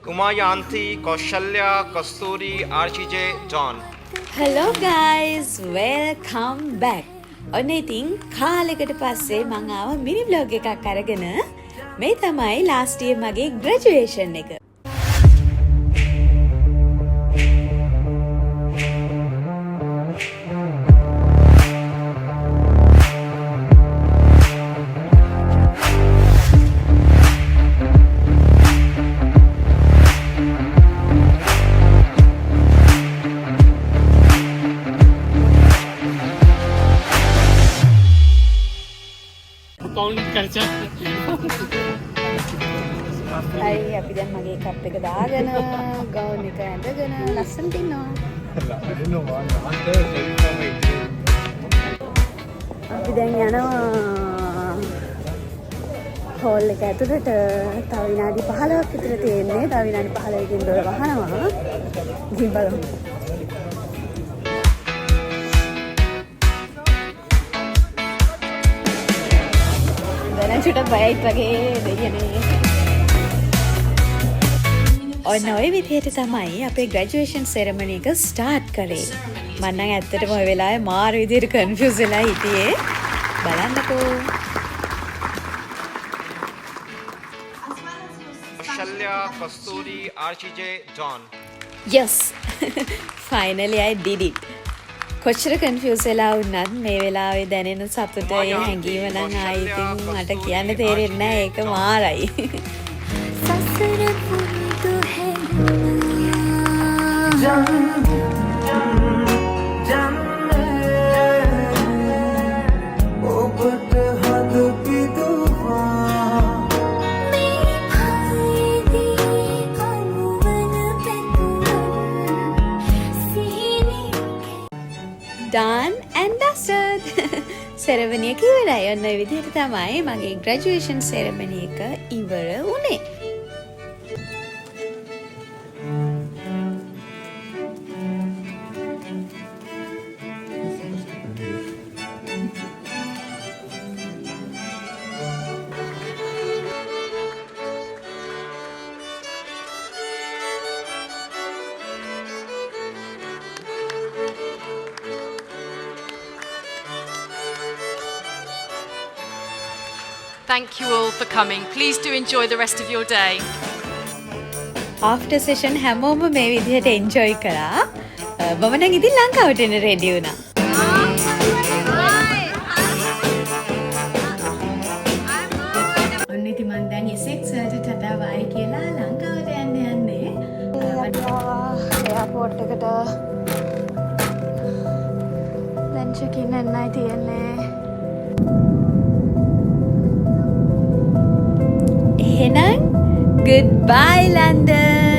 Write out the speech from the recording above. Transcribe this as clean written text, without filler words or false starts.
Umayanti, Kaushalya, Kasturi, RCJ, John. Hello guys, welcome back. ඔන්න ඉතින් කාලෙකට පස්සේ මම ආව මිනි vlog එකක් අරගෙන මේ තමයි last year මගේ graduation එක. Hai, අපි දැන් මගේ කප් එක දාගෙන ගවුන් එක ඇඳගෙන ලස්සනට ඉන්නවා. අපි දැන් යනවා හෝල් එක ඇතුළට. තව විනාඩි 15ක් විතර තියෙන්නේ. තව විනාඩි 15කින් දොර වහනවා. ගිහින් බලමු. දැන් චුට්ටක් බයයිත් වගේ දෙයනේ. ඔන්න ඔය විදිහට තමයි අපේ graduation ceremony එක start කරේ. මම නම් ඇත්තටම ඔය වෙලාවේ මාර විදිහට confuse වෙලා හිටියේ. බලන්නකෝ. Kaushalya, Kasturi, RCJ, John. Yes. Finally I did it. කොච්චර confuse වෙලා වුණත් මේ වෙලාවේ දැනෙන සතුට ඒ හැඟීම නම් ආයි ඉතින් මට කියන්න තේරෙන්නේ නැහැ. ඒක මාරයි. සසර පුරුදු done and dusted. ceremony එක ඉවරයි. ඔන්න ඔය විදිහට තමයි මගේ graduation ceremony එක ඉවර වුණේ. Thank you all for coming. Please do enjoy the rest of your day. after session හැමෝම මේ විදිහට enjoy කරා. මම නම් ඉතින් ලංකාවට එන්න ready වුණා. ඔන්න ඉතින් මම දැන් Essex වලට ටටා බයි කියලා ලංකාවට යන්න යන්නේ. එයාපෝට් එකට දැන් check in එන්නයි තියෙන්නේ. එහෙනම් goodbye London.